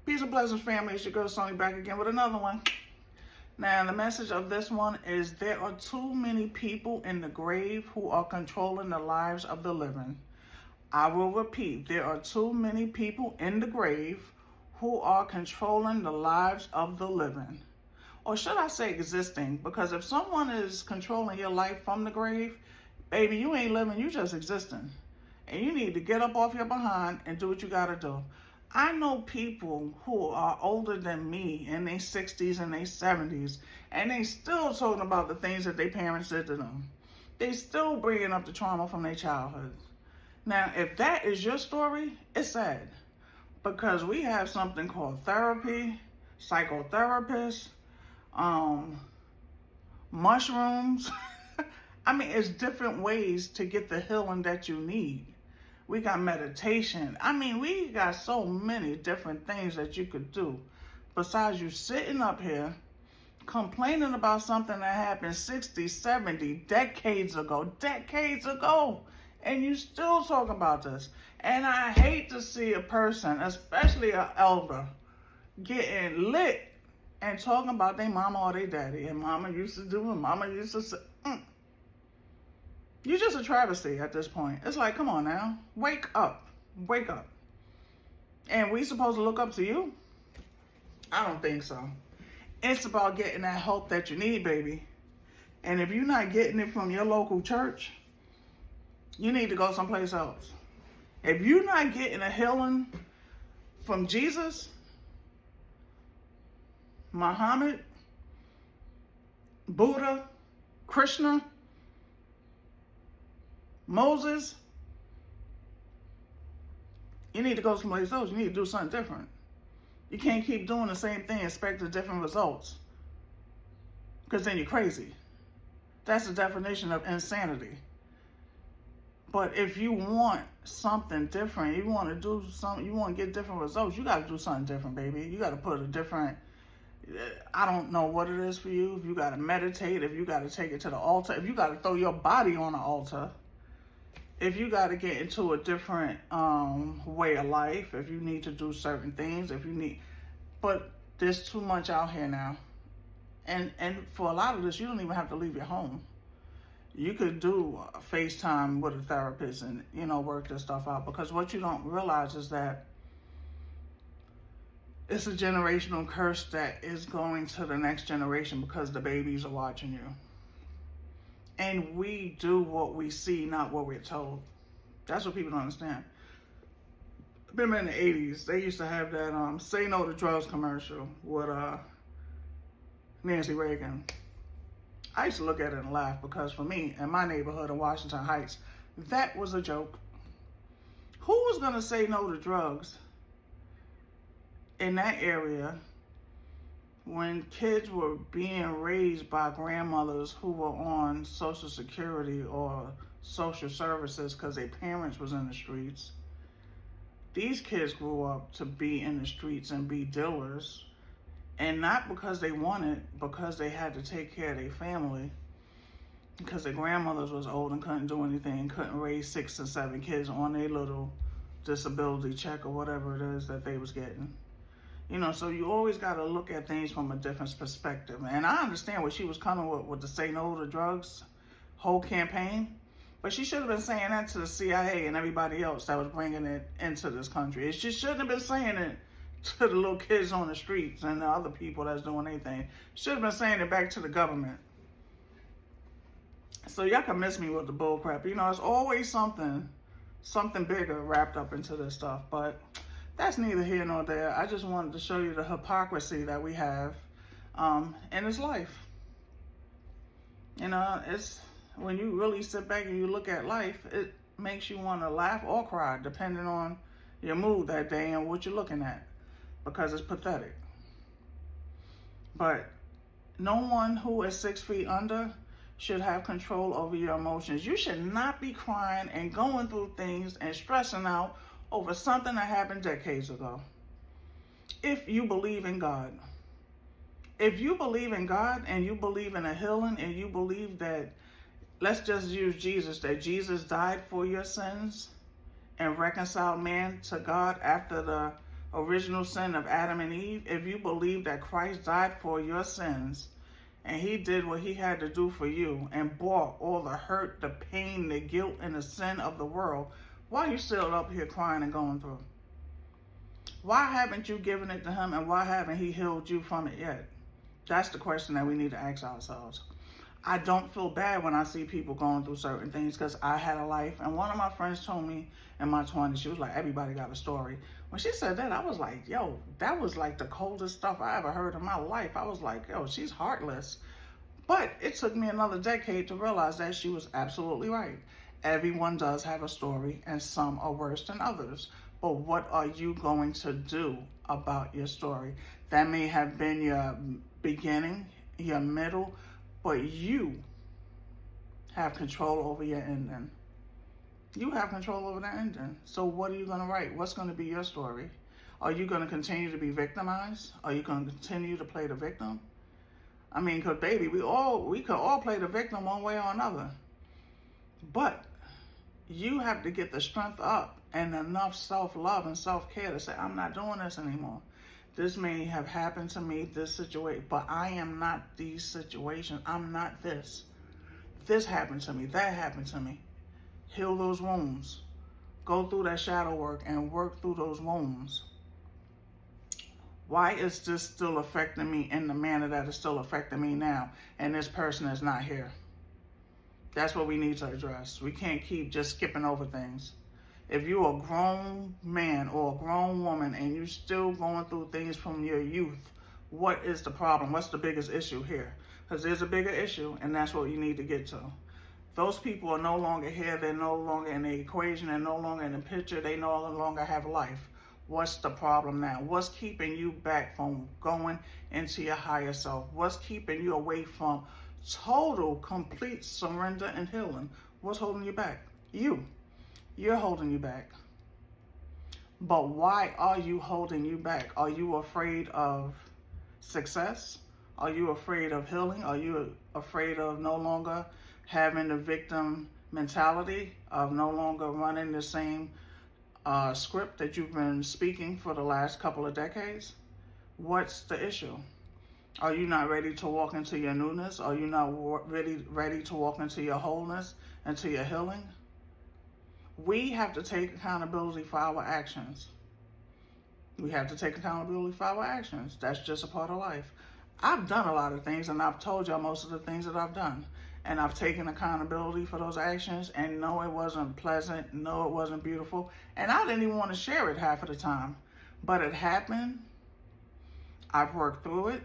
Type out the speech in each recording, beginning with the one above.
Peace and blessings, family. It's your girl Sony back again with another one. Now, the message of this one is there are too many people in the grave who are controlling the lives of the living. I will repeat, there are too many people in the grave who are controlling the lives of the living. Or should I say existing? Because if someone is controlling your life from the grave, baby, you ain't living, you just existing. And you need to get up off your behind and do what you gotta do. I know people who are older than me in their 60s and their 70s, and they still talking about the things that their parents did to them. They still bringing up the trauma from their childhood. Now, if that is your story, it's sad. Because we have something called therapy, psychotherapists, mushrooms. I mean, it's different ways to get the healing that you need. We got meditation. I mean, we got so many different things that you could do. Besides you sitting up here complaining about something that happened 60, 70, decades ago. And you still talking about this. And I hate to see a person, especially an elder, getting lit and talking about their mama or their daddy. And mama used to do and mama used to say, You're just a travesty at this point. It's like, come on now. Wake up. Wake up. And we supposed to look up to you? I don't think so. It's about getting that help that you need, baby. And if you're not getting it from your local church, you need to go someplace else. If you're not getting a healing from Jesus, Muhammad, Buddha, Krishna, Moses, you need to go someplace else. You need to do something different. You can't keep doing the same thing and expect different results. Because then you're crazy. That's the definition of insanity. But if you want something different, you want to do something, you want to get different results, you got to do something different, baby. You got to put a different, I don't know what it is for you. If you got to meditate, if you got to take it to the altar, if you got to throw your body on the altar, if you got to get into a different way of life, if you need to do certain things, but there's too much out here now. And for a lot of this, you don't even have to leave your home. You could do a FaceTime with a therapist and, work this stuff out. Because what you don't realize is that it's a generational curse that is going to the next generation because the babies are watching you. And we do what we see, not what we're told. That's what people don't understand. Remember in the 80s, they used to have that Say No to Drugs commercial with Nancy Reagan. I used to look at it and laugh because for me, in my neighborhood in Washington Heights, that was a joke. Who was going to say no to drugs in that area when kids were being raised by grandmothers who were on Social Security or social services because their parents was in the streets? These kids grew up to be in the streets and be dealers, and not because they wanted, because they had to take care of their family, because their grandmothers was old and couldn't do anything, couldn't raise 6 or 7 kids on their little disability check or whatever it is that they was getting. So you always got to look at things from a different perspective. And I understand what she was coming with the Say No to Drugs whole campaign. But she should have been saying that to the CIA and everybody else that was bringing it into this country. She shouldn't have been saying it to the little kids on the streets and the other people that's doing anything. Should have been saying it back to the government. So y'all can miss me with the bull crap. It's always something bigger wrapped up into this stuff. But that's neither here nor there. I just wanted to show you the hypocrisy that we have in this life. It's when you really sit back and you look at life, it makes you want to laugh or cry, depending on your mood that day and what you're looking at, because it's pathetic. But no one who is 6 feet under should have control over your emotions. You should not be crying and going through things and stressing out over something that happened decades ago. If you believe in God. If you believe in God and you believe in a healing and you believe that, let's just use Jesus, that Jesus died for your sins and reconciled man to God after the original sin of Adam and Eve, if you believe that Christ died for your sins and he did what he had to do for you and bore all the hurt, the pain, the guilt, and the sin of the world, why are you still up here crying and going through? Why haven't you given it to him, and why haven't he healed you from it yet? That's the question that we need to ask ourselves. I don't feel bad when I see people going through certain things because I had a life. And one of my friends told me in my 20s, she was like, everybody got a story. When she said that, I was like, yo, that was like the coldest stuff I ever heard in my life. I was like, yo, she's heartless. But it took me another decade to realize that she was absolutely right. Everyone does have a story, and some are worse than others. But what are you going to do about your story? That may have been your beginning, your middle, but you have control over your ending. You have control over that ending. So what are you going to write? What's going to be your story? Are you going to continue to be victimized? Are you going to continue to play the victim? I mean, because baby, we could all play the victim one way or another. But you have to get the strength up and enough self-love and self-care to say, I'm not doing this anymore. This may have happened to me, this situation, but I am not these situations. I'm not this. This happened to me. That happened to me. Heal those wounds. Go through that shadow work and work through those wounds. Why is this still affecting me in the manner that is still affecting me now, and this person is not here? That's what we need to address. We can't keep just skipping over things. If you're a grown man or a grown woman and you're still going through things from your youth, what is the problem? What's the biggest issue here? Because there's a bigger issue, and that's what you need to get to. Those people are no longer here. They're no longer in the equation. They're no longer in the picture. They no longer have life. What's the problem now? What's keeping you back from going into your higher self? What's keeping you away from total, complete surrender and healing? What's holding you back? You're holding you back. But why are you holding you back? Are you afraid of success? Are you afraid of healing? Are you afraid of no longer having the victim mentality, of no longer running the same script that you've been speaking for the last couple of decades? What's the issue? Are you not ready to walk into your newness? Are you not ready to walk into your wholeness, into your healing? We have to take accountability for our actions. We have to take accountability for our actions. That's just a part of life. I've done a lot of things, and I've told y'all most of the things that I've done. And I've taken accountability for those actions, and no, it wasn't pleasant. No, it wasn't beautiful. And I didn't even want to share it half of the time. But it happened. I've worked through it.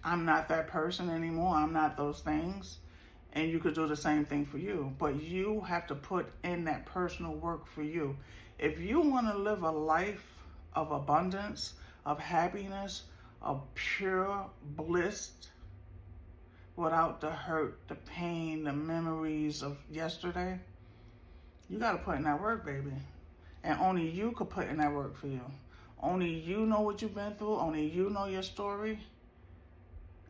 I'm not that person anymore. I'm not those things. And you could do the same thing for you. But you have to put in that personal work for you. If you want to live a life of abundance, of happiness, of pure bliss, without the hurt, the pain, the memories of yesterday, you got to put in that work, baby. And only you could put in that work for you. Only you know what you've been through. Only you know your story.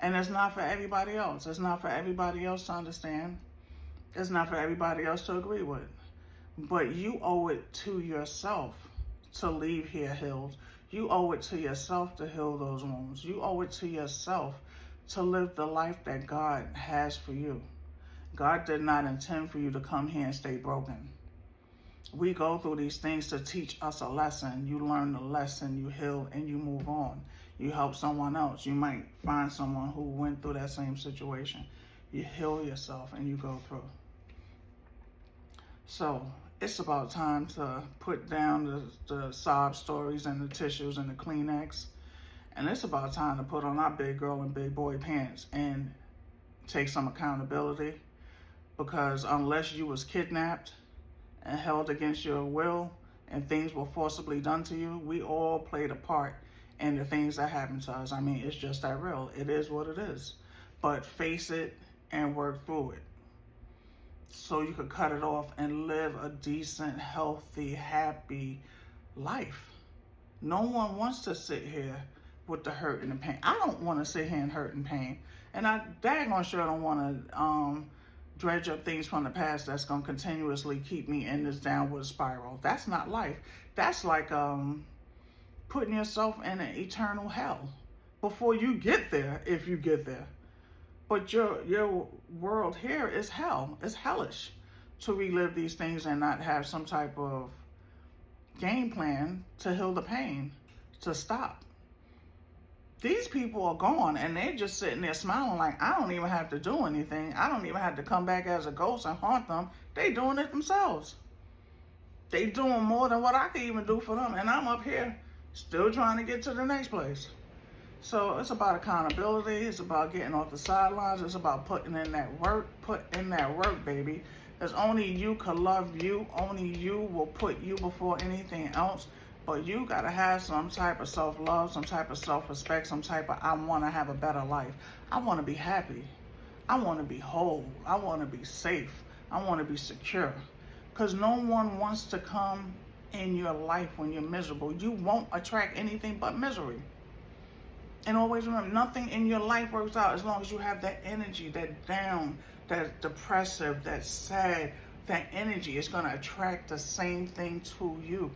And it's not for everybody else. It's not for everybody else to understand. It's not for everybody else to agree with. But you owe it to yourself to leave here healed. You owe it to yourself to heal those wounds. You owe it to yourself to live the life that God has for you. God did not intend for you to come here and stay broken. We go through these things to teach us a lesson. You learn the lesson, you heal, and you move on. You help someone else. You might find someone who went through that same situation. You heal yourself and you go through. So it's about time to put down the sob stories and the tissues and the Kleenex. And it's about time to put on our big girl and big boy pants and take some accountability. Because unless you was kidnapped and held against your will and things were forcibly done to you, we all played a part in the things that happened to us. I mean, it's just that real. It is what it is. But face it and work through it, so you could cut it off and live a decent, healthy, happy life. No one wants to sit here with the hurt and the pain. I don't want to sit here and hurt and pain. And I daggone sure don't want to dredge up things from the past that's going to continuously keep me in this downward spiral. That's not life. That's like putting yourself in an eternal hell before you get there, if you get there. But your world here is hell. It's hellish to relive these things and not have some type of game plan to heal the pain, to stop. These people are gone and they're just sitting there smiling like, I don't even have to do anything. I don't even have to come back as a ghost and haunt them. They doing it themselves. They doing more than what I could even do for them. And I'm up here still trying to get to the next place. So it's about accountability. It's about getting off the sidelines. It's about putting in that work. Put in that work, baby. Because only you can love you. Only you will put you before anything else. But you got to have some type of self-love, some type of self-respect, some type of, I want to have a better life. I want to be happy. I want to be whole. I want to be safe. I want to be secure. Because no one wants to come in your life when you're miserable. You won't attract anything but misery. And always remember, nothing in your life works out as long as you have that energy, that down, that depressive, that sad, that energy is going to attract the same thing to you.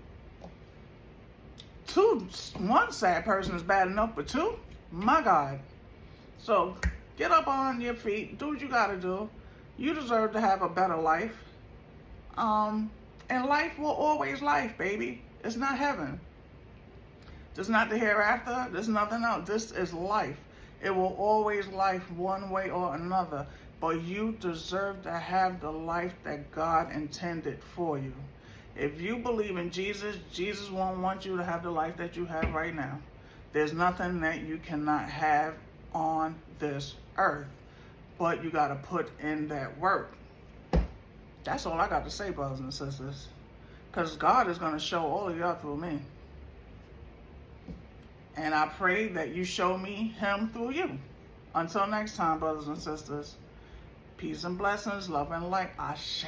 One sad person is bad enough, but two, my God. So get up on your feet, do what you got to do. You deserve to have a better life. And life will always life, baby. It's not heaven. There's not the hereafter. There's nothing else. This is life. It will always life one way or another. But you deserve to have the life that God intended for you. If you believe in Jesus, Jesus won't want you to have the life that you have right now. There's nothing that you cannot have on this earth. But you got to put in that work. That's all I got to say, brothers and sisters. Because God is going to show all of y'all through me. And I pray that you show me him through you. Until next time, brothers and sisters. Peace and blessings, love and light. Ashe.